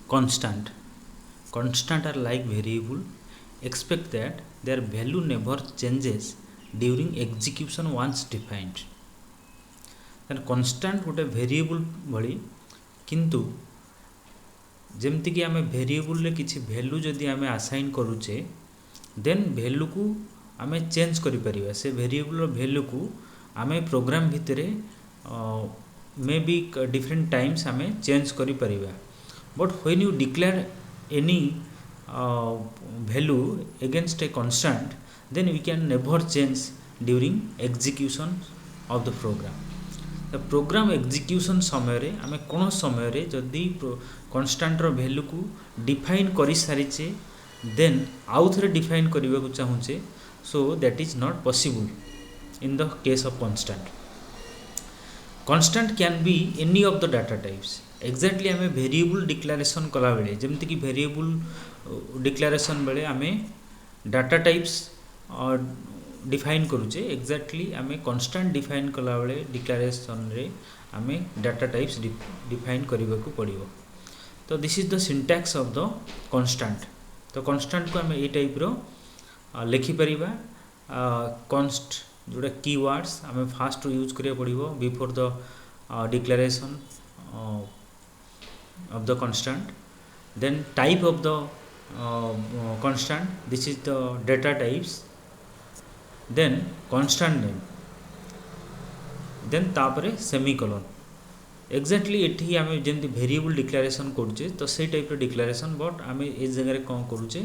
constant. Constant are like variable. Expect that their value never changes during execution once defined. then constant गोटे variable भली किंतु जमती कि आम भेरिएबल रे किसी भैल्यू जदि आम आसाइन करुचे देन भैल्यू को आम चेंज करि परिबा से भेरिएबल भैल्यू को आम प्रोग्राम भितर मे बी डिफरेंट टाइम्स आम चेंज करि परिबा but when you declare any value against a constant then we can never change during execution of the program. The program execution समय रे आमे कौन समय रे जदि constant रो value को define करि सारिचे then आउ थरे define करिबा को चाहूचे so that is not possible in the case of constant. Constant can be any of the data types. Exactly आम वेरिएबल डिक्लेरेशन कला बेले जमती कि वेरिएबल डिक्लेरेशन बेले आम डाटा टाइप्स डिफाइन करुचे एक्जाक्टली आम कांस्टेंट डिफाइन कला बेले डिक्लेरेशन रे आम डाटा टाइप्स डिफाइन करने को पड़ो. तो this is the syntax of the constant. तो कांस्टेंट को आम ये टाइप रो लिखिपर कन्स्ट जोटा कीवर्ड्स आम फास्ट यूज करिया पड़ो before the declaration of the constant. Then type of the constant, this is the data types. Then constant name, then तापरे semicolon. Exactly एठी आम जमी वेरिएबल डिक्लेरेशन करुचे तो से टाइप डिक्लेरेशन बट आम ए जगह कौन करुचे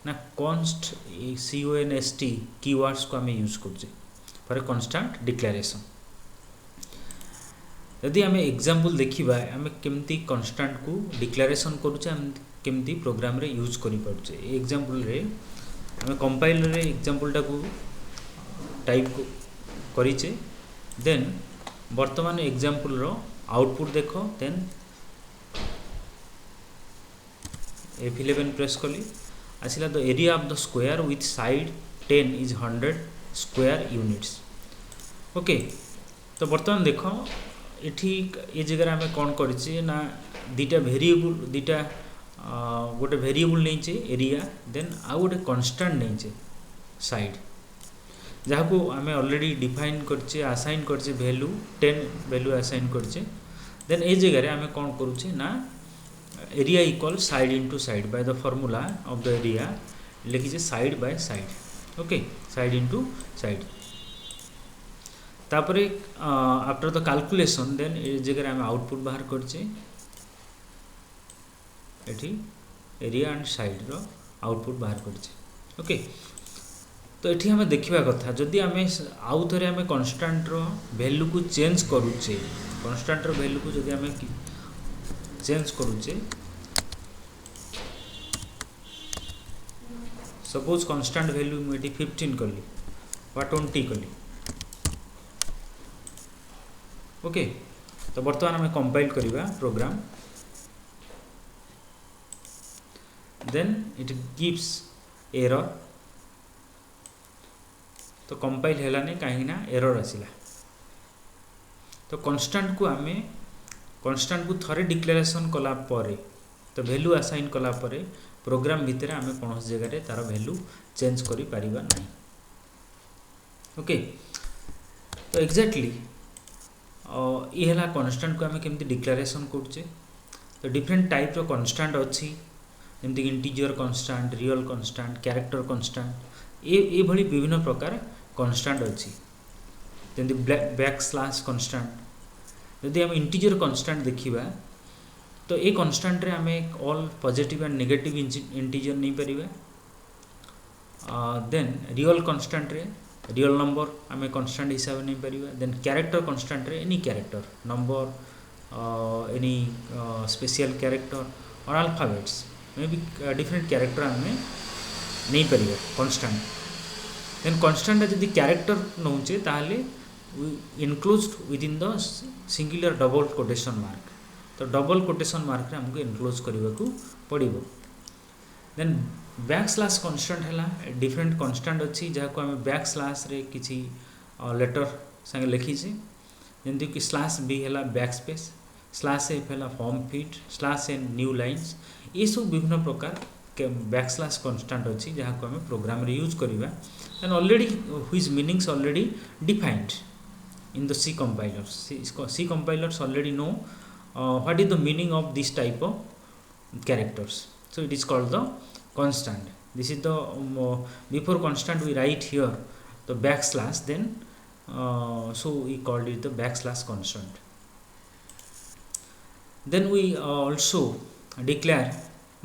ना कॉन्स्ट CONST कीवर्ड्स को आम यूज करुचे फॉर ए कांस्टेंट डिक्लेरेशन. यदि आम एग्जांपल देखिबा आम केमती कांस्टेंट को डिक्लेरेशन करुचे आम केमती प्रोग्राम रे यूज करि पारुचे. एग्जांपल रे आम कंपाइलर रे एग्जांपल टाको टाइप करिचे देन वर्तमान एग्जांपल रो आउटपुट देखो देन F11 प्रेस कली आसिला the area of the square with side 10 is 100 square units. Okay तो वर्तमान देखो एठी ये जगह आम कौन करें ना दीटा वेरिएबल दीटा गोटे वेरिएबल नहीं एरिया देन आउ गोटे कांस्टेंट नहीं साइड जहाँ को आम ऑलरेडी डिफाइन करचे असाइन करचे वैल्यू 10 वैल्यू असाइन करचे देन ये जगह आम कौन करुचे ना area equal side into side by the formula of the area लिखीचे side by side. Okay side into side तापरे आफ्टर द कैलकुलेशन देन ए जगह आम आउटपुट बाहर करचे एठी एरिया एंड साइड रो आउटपुट बाहर करचे. ओके तो एठी हमें देखिबा कथा जदि आम आउ थरे आम कांस्टेंट रो वैल्यू को चेंज करूचे कांस्टेंट रो वैल्यू को जदि आम चेंज करूचे सपोज कांस्टेंट वैल्यू मुझे 15 कली बा 20 कली. ओके तो बर्तमान आम कंपाइल करिबा program then it gives error. तो कंपाइल हेलानी कहीं ना एरर आसिला. तो कांस्टेंट को आम कांस्टेंट को थरे डिक्लेरेशन कला परे तो वैल्यू असाइन कला परे प्रोग्राम भितर आम कौन जगह तार वैल्यू चेंज करि परिबा नहीं. ओके तो एक्जाक्टली ये है कांस्टेंट को आम केमती डिक्लेरेशन करुचे. तो डिफरेंट टाइप रो कांस्टेंट अच्छी जमती integer constant real constant character constant ये भली विभिन्न प्रकार कांस्टेंट अच्छी जमती बैकस्लैश कांस्टेंट. यदि आम इंटीजर कांस्टेंट देखिबा तो ये कांस्टेंट रे आम all positive and negative integer नहीं परिबा. देन रियल कांस्टेंट रे रियल नंबर आम कांस्टेंट हिसाब नहीं पारिबा. देन कैरेक्टर कांस्टेंट रे any character number any special character और alphabets may be different character आम नहीं पारिबा कांस्टेंट. देन कांस्टेंट जदि कैरेक्टर नौचे ताहले enclosed within the singular double quotation mark. तो डबल कोटेशन मार्क रे हमको इनक्लोज करने को पड़ो. देन बैकस्लैश कांस्टेंट है डिफरेंट कांस्टेंट अच्छी जहाँ को आम बैकस्लैश रे किसी लेटर संगे लिखीचे जमती कि स्लैश बी है बैक स्पेस स्लैश एफ है form feed slash n new lines ये सब विभिन्न प्रकार बैकस्लैश कन्स्टांट अच्छी जहाँ को आम प्रोग्राम यूज करवा and already which meanings already defined in the C compilers. C compilers already know what is the meaning of this type of characters. So it is called the constant. This is the before constant we write here the backslash, then so we called it the backslash constant. Then we also declare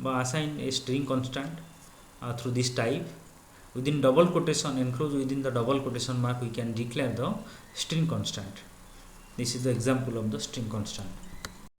assign a string constant through this type. Within double quotation, enclosed within the double quotation mark, we can declare the string constant. This is the example of the string constant.